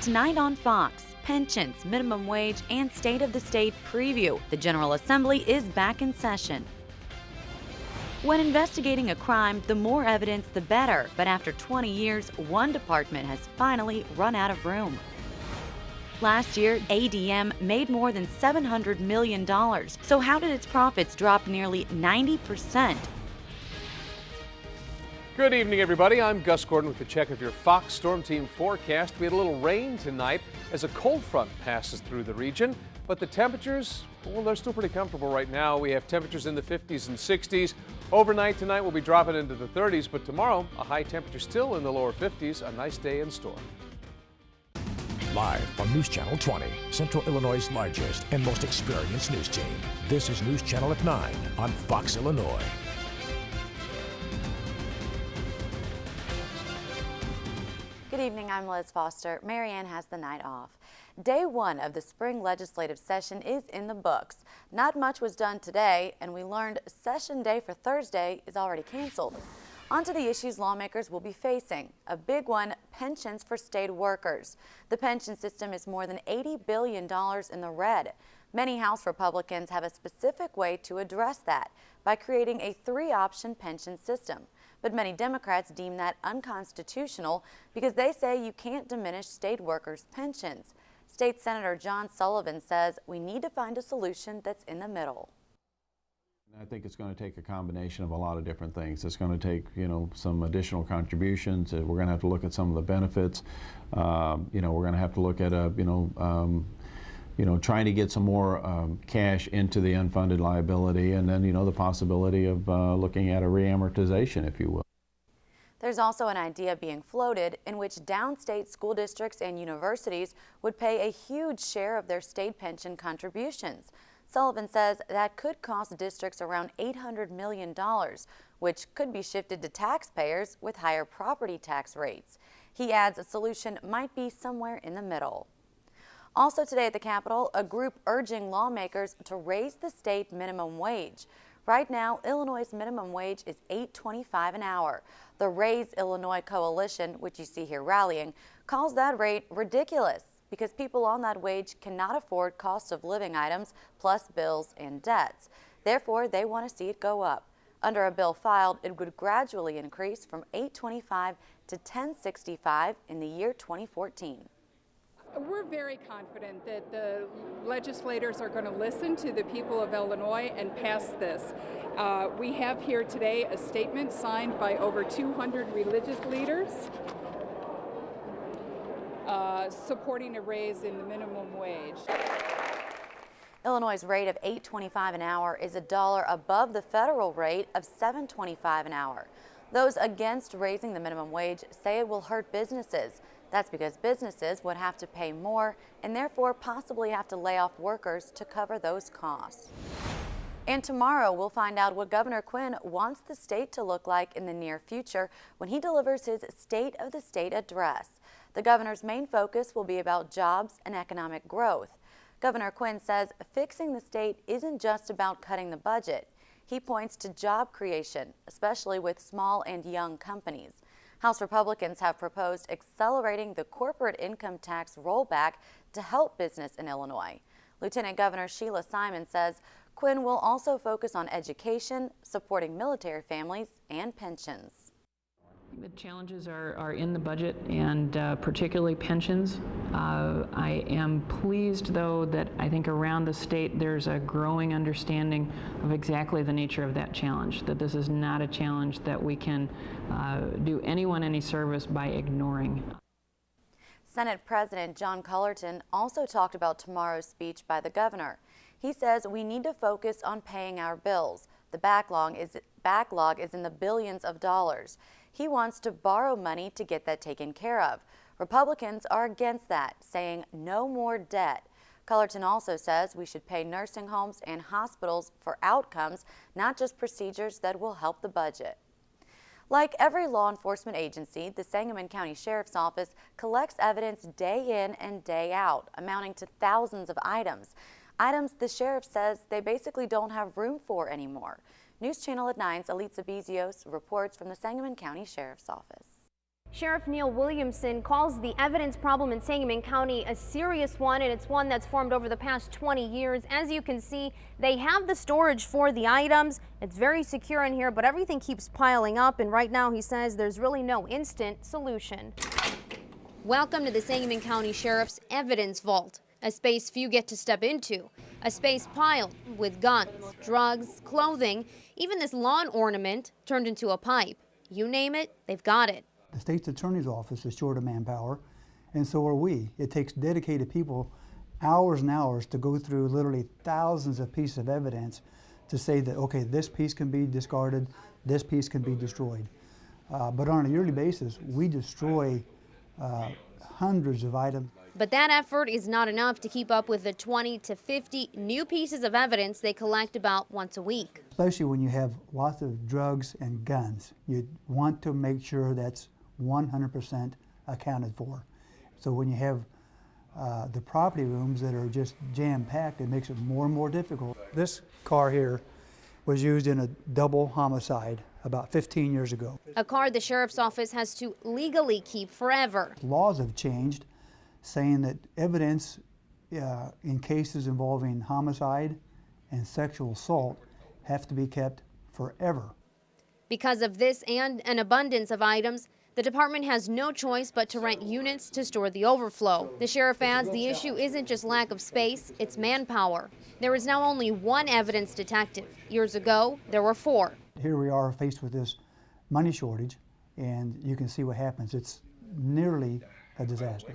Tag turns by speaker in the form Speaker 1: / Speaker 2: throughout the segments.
Speaker 1: Tonight on Fox, pensions, minimum wage, and State of the State preview. The General Assembly is back in session. When investigating a crime, the more evidence, the better. But after 20 years, one department has finally run out of room. Last year, ADM made more than $700 million. So how did its profits drop nearly 90%?
Speaker 2: Good evening, everybody. I'm Gus Gordon with the check of your Fox Storm Team forecast. We had a little rain tonight as a cold front passes through the region, but the temperatures, well, they're still pretty comfortable right now. We have temperatures in the 50s and 60s. Overnight tonight, we'll be dropping into the 30s, but tomorrow, a high temperature still in the lower 50s. A nice day in store.
Speaker 3: Live from Newschannel 20, Central Illinois' largest and most experienced news team. This is Newschannel at 9 on Fox, Illinois.
Speaker 1: Good evening, I'm Liz Foster. Marianne has the night off. Day one of the spring legislative session is in the books. Not much was done today, and we learned session day for Thursday is already canceled. On to the issues lawmakers will be facing. A big one, pensions for state workers. The pension system is more than $80 billion in the red. Many House Republicans have a specific way to address that by creating a three-option pension system. But many Democrats deem that unconstitutional because they say you can't diminish state workers' pensions. State Senator John Sullivan says we need to find a solution that's in the middle.
Speaker 4: I think it's going to take a combination of a lot of different things. It's going to take, some additional contributions. We're going to have to look at some of the benefits. We're going to have to look at trying to get some more cash into the unfunded liability, and then, the possibility of looking at a reamortization, if you will.
Speaker 1: There's also an idea being floated in which downstate school districts and universities would pay a huge share of their state pension contributions. Sullivan says that could cost districts around $800 million, which could be shifted to taxpayers with higher property tax rates. He adds a solution might be somewhere in the middle. Also today at the Capitol, a group urging lawmakers to raise the state minimum wage. Right now, Illinois' minimum wage is $8.25 an hour. The Raise Illinois Coalition, which you see here rallying, calls that rate ridiculous because people on that wage cannot afford cost of living items plus bills and debts. Therefore, they want to see it go up. Under a bill filed, it would gradually increase from $8.25 to $10.65 in the year 2014.
Speaker 5: We're very confident that the legislators are going to listen to the people of Illinois and pass this. We have here today a statement signed by over 200 religious leaders supporting a raise in the minimum wage.
Speaker 1: Illinois' rate of $8.25 an hour is $1 above the federal rate of $7.25 an hour. Those against raising the minimum wage say it will hurt businesses. That's because businesses would have to pay more and therefore possibly have to lay off workers to cover those costs. And tomorrow we'll find out what Governor Quinn wants the state to look like in the near future when he delivers his State of the State address. The governor's main focus will be about jobs and economic growth. Governor Quinn says fixing the state isn't just about cutting the budget. He points to job creation, especially with small and young companies. House Republicans have proposed accelerating the corporate income tax rollback to help business in Illinois. Lieutenant Governor Sheila Simon says Quinn will also focus on education, supporting military families, and pensions.
Speaker 6: The challenges are in the budget, and particularly pensions. I am pleased, though, that I think around the state there's a growing understanding of exactly the nature of that challenge, that this is not a challenge that we can do anyone any service by ignoring.
Speaker 1: Senate President John Cullerton also talked about tomorrow's speech by the governor. He says we need to focus on paying our bills. The backlog is in the billions of dollars. He wants to borrow money to get that taken care of. Republicans are against that, saying no more debt. Cullerton also says we should pay nursing homes and hospitals for outcomes, not just procedures that will help the budget. Like every law enforcement agency, the Sangamon County Sheriff's Office collects evidence day in and day out, amounting to thousands of items. Items the sheriff says they basically don't have room for anymore. News Channel at 9's Elitza Bezios reports from the Sangamon County Sheriff's Office.
Speaker 7: Sheriff Neil Williamson calls the evidence problem in Sangamon County a serious one, and it's one that's formed over the past 20 years. As you can see, they have the storage for the items. It's very secure in here, but everything keeps piling up, and right now he says there's really no instant solution. Welcome to the Sangamon County Sheriff's Evidence Vault, a space few get to step into, a space piled with guns, drugs, clothing, even this lawn ornament turned into a pipe. You name it, they've got it.
Speaker 8: The state's attorney's office is short of manpower, and so are we. It takes dedicated people hours and hours to go through literally thousands of pieces of evidence to say that, okay, this piece can be discarded, this piece can be destroyed. But on a yearly basis, we destroy hundreds of items.
Speaker 7: But that effort is not enough to keep up with the 20 to 50 new pieces of evidence they collect about once a week.
Speaker 8: Especially when you have lots of drugs and guns. You want to make sure that's 100% accounted for. So when you have the property rooms that are just jam-packed, it makes it more and more difficult. This car here was used in a double homicide about 15 years ago.
Speaker 7: A car the sheriff's office has to legally keep forever.
Speaker 8: Laws have changed, saying that evidence in cases involving homicide and sexual assault have to be kept forever. Because of this and an abundance of items, the department has no choice but to rent units to store the overflow. The sheriff adds the issue isn't just lack of space, it's manpower. There is now only one evidence detective. Years ago, there were 4. Here we are faced with this money shortage, and you can see what happens. It's nearly a disaster.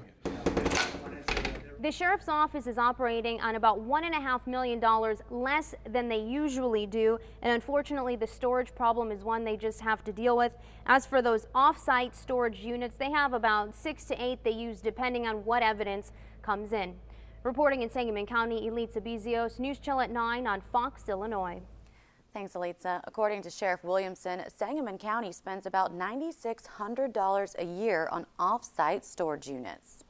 Speaker 8: The sheriff's office is operating on about $1.5 million less than they usually do, and unfortunately the storage problem is one they just have to deal with. As for those off-site storage units, they have about 6 to 8 they use depending on what evidence comes in. Reporting in Sangamon County, Elitza Bezios, Newschannel at 9 on Fox, Illinois.
Speaker 1: Thanks, Elitza. According to Sheriff Williamson, Sangamon County spends about $9,600 a year on off-site storage units.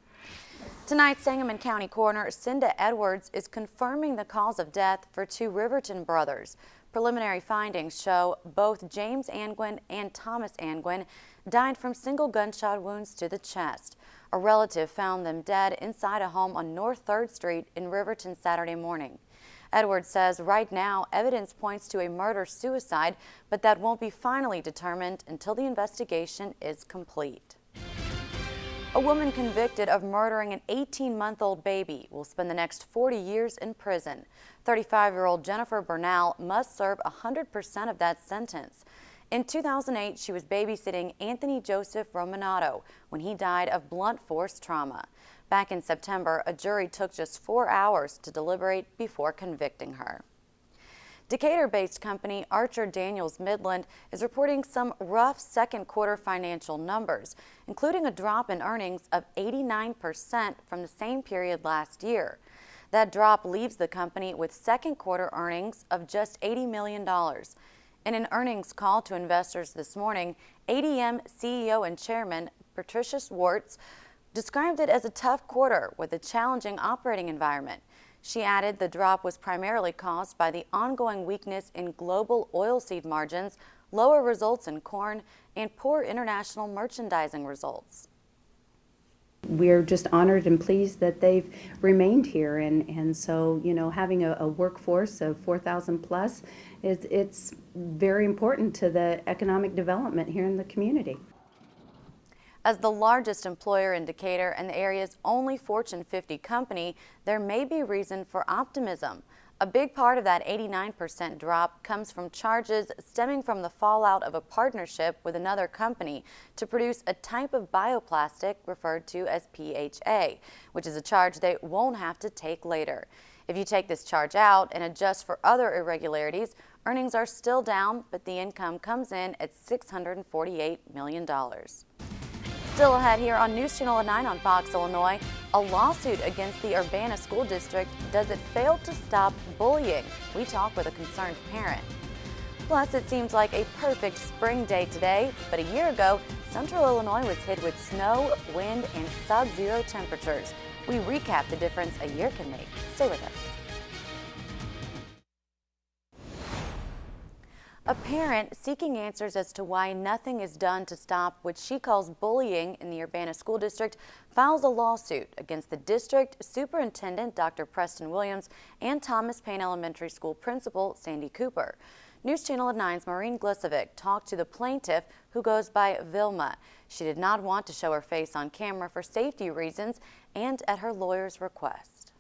Speaker 1: Tonight, Sangamon County Coroner Cinda Edwards is confirming the cause of death for 2 Riverton brothers. Preliminary findings show both James Angwin and Thomas Angwin died from single gunshot wounds to the chest. A relative found them dead inside a home on North 3rd Street in Riverton Saturday morning. Edwards says right now evidence points to a murder-suicide, but that won't be finally determined until the investigation is complete. A woman convicted of murdering an 18-month-old baby will spend the next 40 years in prison. 35-year-old Jennifer Bernal must serve 100% of that sentence. In 2008, she was babysitting Anthony Joseph Romanato when he died of blunt force trauma. Back in September, a jury took just 4 hours to deliberate before convicting her. Decatur-based company Archer Daniels Midland is reporting some rough second quarter financial numbers, including a drop in earnings of 89% from the same period last year. That drop leaves the company with second quarter earnings of just $80 million. In an earnings call to investors this morning, ADM CEO and Chairman Patricia Swartz described it as a tough quarter with a challenging operating environment. She added the drop was primarily caused by the ongoing weakness in global oilseed margins, lower results in corn, and poor international merchandising results.
Speaker 9: We're just honored and pleased that they've remained here, and so, you know, having a workforce of 4,000 plus, it's very important to the economic development here in the community.
Speaker 1: As the largest employer in Decatur and the area's only Fortune 50 company, there may be reason for optimism. A big part of that 89% drop comes from charges stemming from the fallout of a partnership with another company to produce a type of bioplastic referred to as PHA, which is a charge they won't have to take later. If you take this charge out and adjust for other irregularities, earnings are still down, but the income comes in at $648 million. Still ahead here on Newschannel at 9 on Fox, Illinois, a lawsuit against the Urbana School District. Does it fail to stop bullying? We talk with a concerned parent. Plus, it seems like a perfect spring day today, but a year ago, Central Illinois was hit with snow, wind, and sub-zero temperatures. We recap the difference a year can make. Stay with us. A parent seeking answers as to why nothing is done to stop what she calls bullying in the Urbana School District files a lawsuit against the district superintendent, Dr. Preston Williams, and Thomas Paine Elementary School principal, Sandy Cooper. News Channel 9's Maureen Glisovic talked to the plaintiff, who goes by Vilma. She did not want to show her face on camera for safety reasons and at her lawyer's request.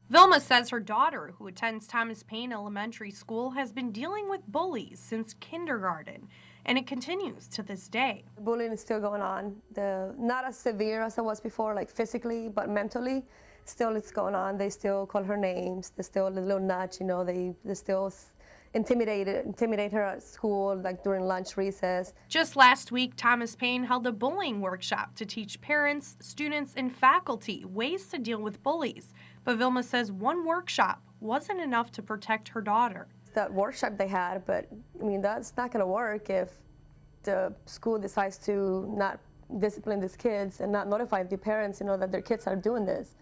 Speaker 10: Vilma says her daughter, who attends Thomas Paine Elementary School, has been dealing with bullies since kindergarten, and it continues to this day.
Speaker 11: Bullying is still going on. Not as severe as it was before, like physically, but mentally, still it's going on. They still call her names. They still a little nudge, you know, they still intimidate her at school, like during lunch recess.
Speaker 10: Just last week, Thomas Paine held a bullying workshop to teach parents, students, and faculty ways to deal with bullies. But Vilma says one workshop wasn't enough to protect her daughter.
Speaker 11: That workshop they had, but I mean, that's not gonna work if the school decides to not discipline these kids and not notify the parents, you know, that their kids are doing this.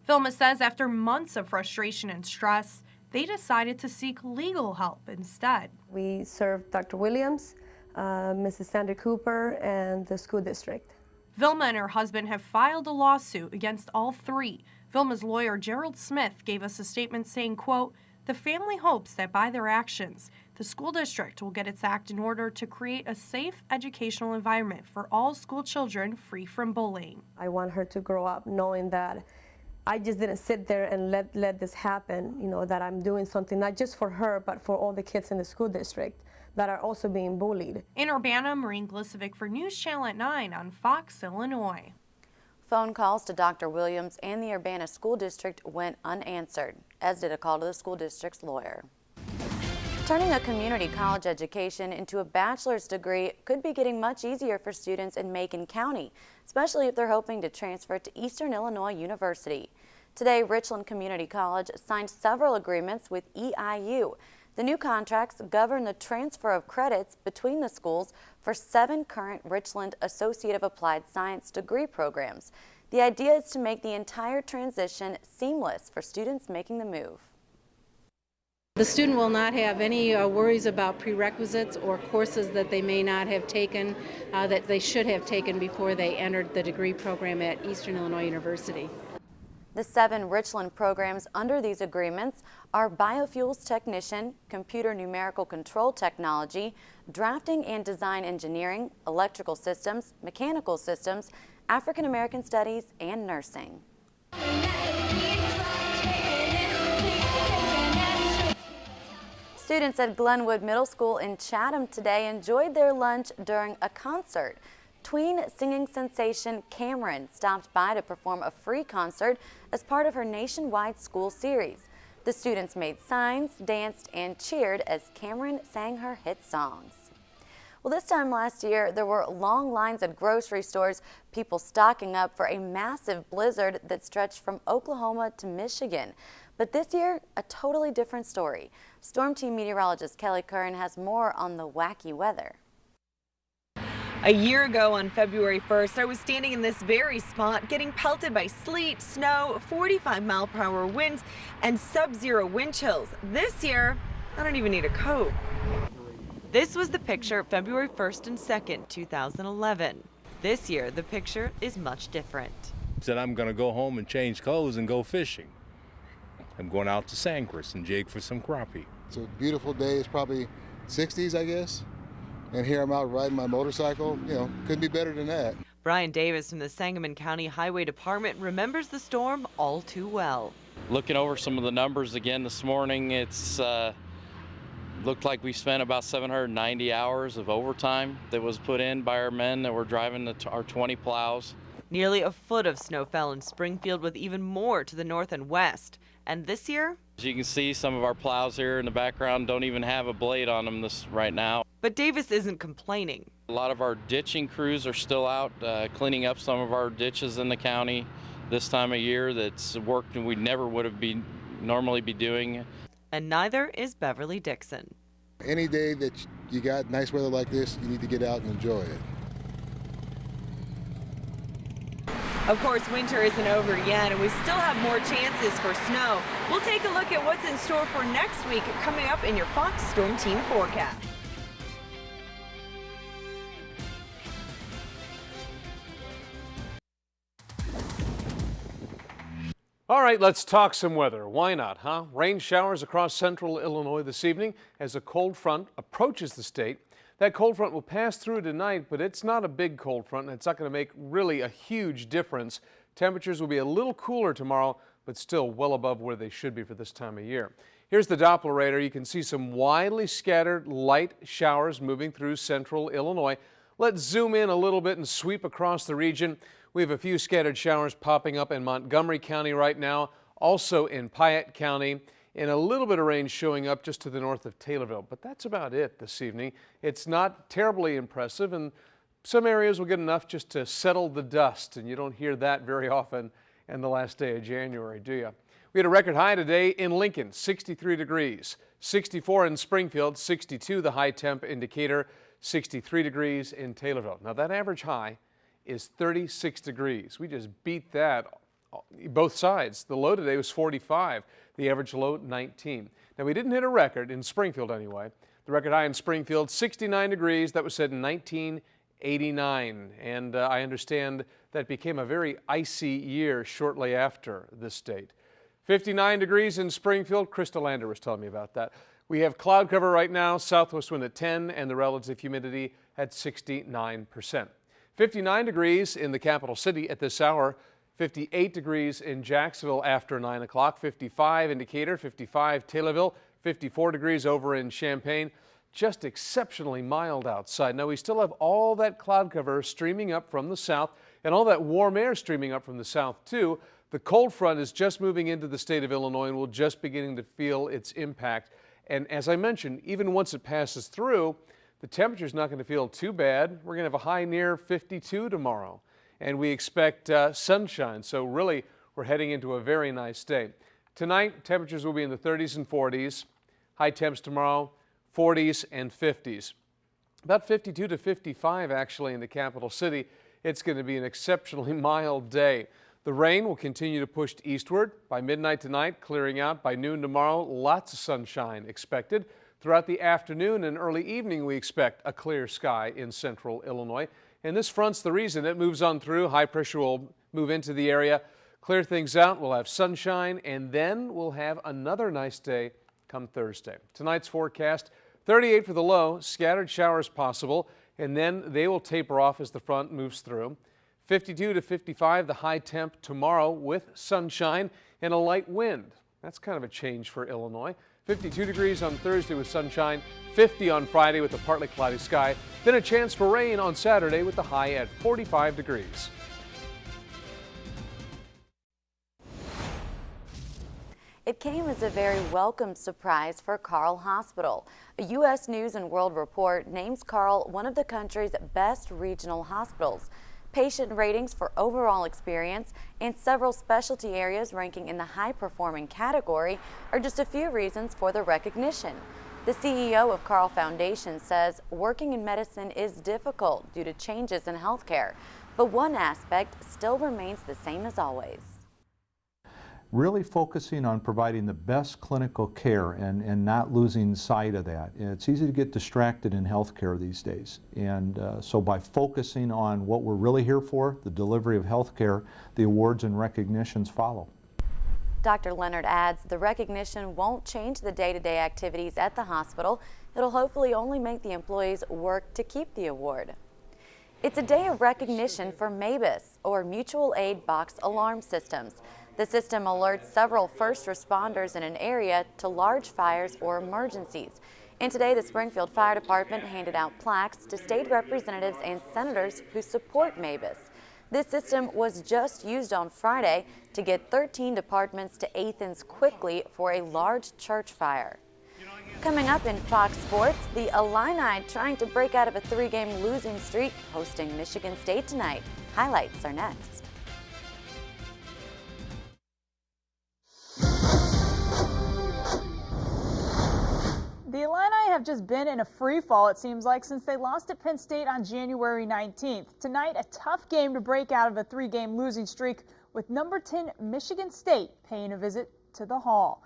Speaker 10: Vilma says after months of frustration and stress, they decided to seek legal help instead.
Speaker 11: We served Dr. Williams, Mrs. Sandy Cooper, and the school district.
Speaker 10: Vilma and her husband have filed a lawsuit against all three. Vilma's lawyer, Gerald Smith, gave us a statement saying, quote, "The family hopes that by their actions, the school district will get its act in order to create a safe educational environment for all school children free from bullying."
Speaker 11: I want her to grow up knowing that I just didn't sit there and let this happen, you know, that I'm doing something not just for her, but for all the kids in the school district that are also being bullied.
Speaker 10: In Urbana, Maureen Glisovic for News Channel 9 on Fox, Illinois.
Speaker 1: Phone calls to Dr. Williams and the Urbana School District went unanswered, as did a call to the school district's lawyer. Turning a community college education into a bachelor's degree could be getting much easier for students in Macon County, especially if they're hoping to transfer to Eastern Illinois University. Today, Richland Community College signed several agreements with EIU. The new contracts govern the transfer of credits between the schools for 7 current Richland Associate of Applied Science degree programs. The idea is to make the entire transition seamless for students making the move.
Speaker 12: The student will not have any worries about prerequisites or courses that they may not have taken, that they should have taken before they entered the degree program at Eastern Illinois University.
Speaker 1: The 7 Richland programs under these agreements are Biofuels Technician, Computer Numerical Control Technology, Drafting and Design Engineering, Electrical Systems, Mechanical Systems, African American Studies, and Nursing. Students at Glenwood Middle School in Chatham today enjoyed their lunch during a concert. Tween singing sensation Cameron stopped by to perform a free concert as part of her nationwide school series. The students made signs, danced, and cheered as Cameron sang her hit songs. Well, this time last year, there were long lines at grocery stores, people stocking up for a massive blizzard that stretched from Oklahoma to Michigan. But this year, a totally different story. Storm Team meteorologist Kelly Curran has more on the wacky weather.
Speaker 13: A year ago on February 1st, I was standing in this very spot getting pelted by sleet, snow, 45-mile-per-hour winds, and sub-zero wind chills. This year, I don't even need a coat. This was the picture February 1st and 2nd, 2011. This year, the picture is much different.
Speaker 14: Said I'm going to go home and change clothes and go fishing. I'm going out to Sandcrest and jig for some crappie.
Speaker 15: It's a beautiful day. It's probably 60s, I guess. And here I'm out riding my motorcycle. You know, couldn't be better than that.
Speaker 13: Brian Davis from the Sangamon County Highway Department remembers the storm all too well.
Speaker 16: Looking over some of the numbers again this morning, it's looked like we spent about 790 hours of overtime that was put in by our men that were driving our 20 plows.
Speaker 13: Nearly a foot of snow fell in Springfield, with even more to the north and west. And this year?
Speaker 16: As you can see, some of our plows here in the background don't even have a blade on them right now.
Speaker 13: But Davis isn't complaining.
Speaker 16: A lot of our ditching crews are still out cleaning up some of our ditches in the county this time of year. That's work that we never would have normally be doing.
Speaker 13: And neither is Beverly Dixon.
Speaker 15: Any day that you got nice weather like this, you need to get out and enjoy it.
Speaker 13: Of course, winter isn't over yet, and we still have more chances for snow. We'll take a look at what's in store for next week coming up in your Fox Storm Team forecast.
Speaker 2: All right, let's talk some weather. Why not, huh? Rain showers across central Illinois this evening as a cold front approaches the state. That cold front will pass through tonight, but it's not a big cold front, and it's not going to make really a huge difference. Temperatures will be a little cooler tomorrow, but still well above where they should be for this time of year. Here's the Doppler radar. You can see some widely scattered light showers moving through central Illinois. Let's zoom in a little bit and sweep across the region. We have a few scattered showers popping up in Montgomery County right now, also in Piatt County, and a little bit of rain showing up just to the north of Taylorville. But that's about it this evening. It's not terribly impressive, and some areas will get enough just to settle the dust, and you don't hear that very often in the last day of January, do you? We had a record high today in Lincoln, 63 degrees, 64 in Springfield, 62 the high temp indicator, 63 degrees in Taylorville. Now that average high is 36 degrees. We just beat that both sides. The low today was 45, the average low 19. Now we didn't hit a record in Springfield anyway. The record high in Springfield, 69 degrees. That was set in 1989. And I understand that became a very icy year shortly after this date. 59 degrees in Springfield. Krista Lander was telling me about that. We have cloud cover right now, southwest wind at 10, and the relative humidity at 69%. 59 degrees in the capital city at this hour, 58 degrees in Jacksonville after 9 o'clock, 55 indicator, 55 Taylorville, 54 degrees over in Champaign. Just exceptionally mild outside. Now we still have all that cloud cover streaming up from the south and all that warm air streaming up from the south too. The cold front is just moving into the state of Illinois and we're just beginning to feel its impact. And as I mentioned, even once it passes through, the temperature's not going to feel too bad. We're going to have a high near 52 tomorrow, and we expect sunshine. So really, we're heading into a very nice day. Tonight, temperatures will be in the 30s and 40s. High temps tomorrow, 40s and 50s. About 52 to 55 actually in the capital city. It's going to be an exceptionally mild day. The rain will continue to push eastward by midnight tonight, clearing out by noon tomorrow. Lots of sunshine expected. Throughout the afternoon and early evening, we expect a clear sky in central Illinois. And this front's the reason it moves on through. High pressure will move into the area, clear things out. We'll have sunshine, and then we'll have another nice day come Thursday. Tonight's forecast, 38 for the low, scattered showers possible, and then they will taper off as the front moves through. 52 to 55, the high temp tomorrow with sunshine and a light wind. That's kind of a change for Illinois. 52 degrees on Thursday with sunshine, 50 on Friday with a partly cloudy sky, then a chance for rain on Saturday with the high at 45 degrees.
Speaker 1: It came as a very welcome surprise for Carle Hospital. A U.S. News and World Report names Carle one of the country's best regional hospitals. Patient ratings for overall experience and several specialty areas ranking in the high-performing category are just a few reasons for the recognition. The CEO of Carle Foundation says working in medicine is difficult due to changes in healthcare, but one aspect still remains the same as always.
Speaker 17: Really focusing on providing the best clinical care and not losing sight of that. And it's easy to get distracted in healthcare these days. And so by focusing on what we're really here for, the delivery of healthcare, the awards and recognitions follow.
Speaker 1: Dr. Leonard adds the recognition won't change the day-to-day activities at the hospital. It'll hopefully only make the employees work to keep the award. It's a day of recognition for MABUS, or Mutual Aid Box Alarm Systems. The system alerts several first responders in an area to large fires or emergencies. And today, the Springfield Fire Department handed out plaques to state representatives and senators who support MABUS. This system was just used on Friday to get 13 departments to Athens quickly for a large church fire. Coming up in Fox Sports, the Illini trying to break out of a 3-game losing streak, hosting Michigan State tonight. Highlights are next.
Speaker 18: The Illini have just been in a free fall, it seems like, since they lost at Penn State on January 19th. Tonight, a tough game to break out of a 3-game losing streak with number 10 Michigan State paying a visit to the Hall.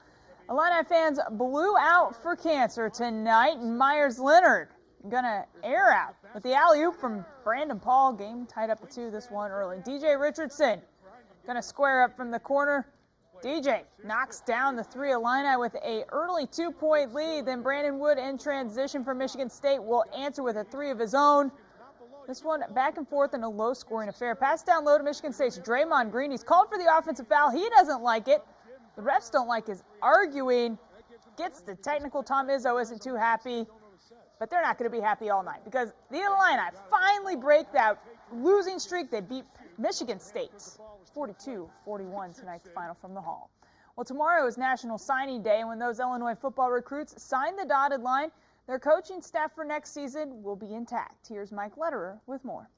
Speaker 18: Illini fans blew out for cancer tonight, and Myers Leonard gonna air out with the alley-oop from Brandon Paul. Game tied up at 2, this one early. DJ Richardson gonna square up from the corner. DJ knocks down the three Illini with a early 2-point lead. Then Brandon Wood in transition for Michigan State will answer with a three of his own. This one back and forth in a low-scoring affair. Pass down low to Michigan State's Draymond Green. He's called for the offensive foul. He doesn't like it. The refs don't like his arguing. Gets the technical. Tom Izzo isn't too happy. But they're not going to be happy all night because the Illini finally break that losing streak. They beat Michigan State 42-41 tonight's final from the Hall. Well, tomorrow is National Signing Day, and when those Illinois football recruits sign the dotted line, their coaching staff for next season will be intact. Here's Mike Letterer with more.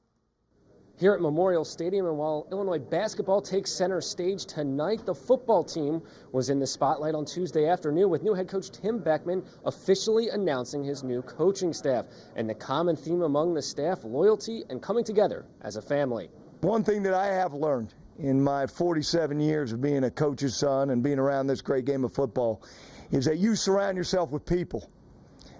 Speaker 19: Here at Memorial Stadium, and while Illinois basketball takes center stage tonight, the football team was in the spotlight on Tuesday afternoon with new head coach Tim Beckman officially announcing his new coaching staff. And the common theme among the staff, loyalty and coming together as a family.
Speaker 20: One thing that I have learned in my 47 years of being a coach's son and being around this great game of football is that you surround yourself with people.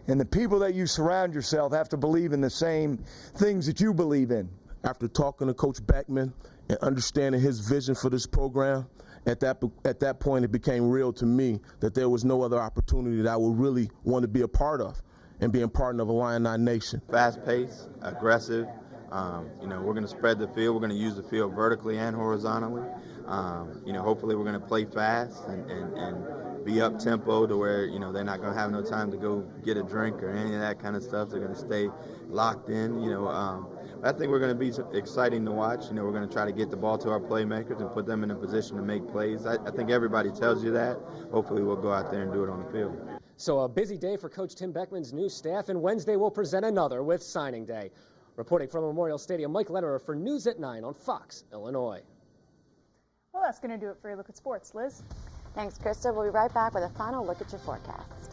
Speaker 20: And the people that you surround yourself have to believe in the same things that you believe in.
Speaker 21: After talking to Coach Beckman and understanding his vision for this program, at that point it became real to me that there was no other opportunity that I would really want to be a part of and being part of Illini Nation.
Speaker 22: Fast-paced, aggressive. We're going to spread the field. We're going to use the field vertically and horizontally. Hopefully we're going to play fast and be up tempo to where, they're not going to have no time to go get a drink or any of that kind of stuff. They're going to stay locked in, I think we're going to be exciting to watch. We're going to try to get the ball to our playmakers and put them in a position to make plays. I think everybody tells you that. Hopefully we'll go out there and do it on the field.
Speaker 19: So a busy day for Coach Tim Beckman's new staff, and Wednesday will present another with signing day. Reporting from Memorial Stadium, Mike Letterer for News at 9 on Fox, Illinois.
Speaker 18: Well, that's going to do it for your look at sports. Liz?
Speaker 1: Thanks, Krista. We'll be right back with a final look at your forecast.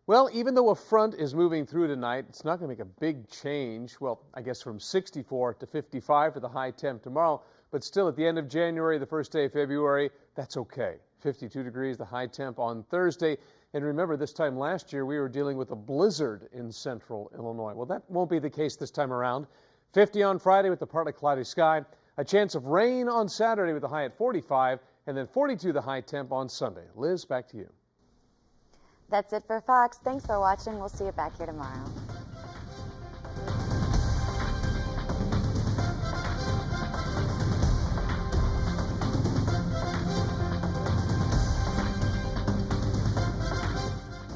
Speaker 2: Well, even though a front is moving through tonight, it's not going to make a big change. Well, I guess from 64 to 55 for the high temp tomorrow. But still, at the end of January, the first day of February, that's okay. 52 degrees, the high temp on Thursday. And remember, this time last year, we were dealing with a blizzard in central Illinois. Well, that won't be the case this time around. 50 on Friday with a partly cloudy sky. A chance of rain on Saturday with a high at 45. And then 42 the high temp on Sunday. Liz, back to you.
Speaker 1: That's it for Fox. Thanks for watching. We'll see you back here tomorrow.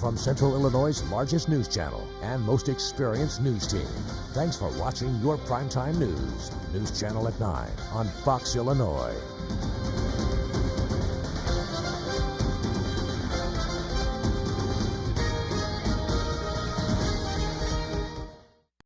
Speaker 3: From Central Illinois' largest news channel and most experienced news team, thanks for watching your primetime news. News Channel at 9 on Fox, Illinois.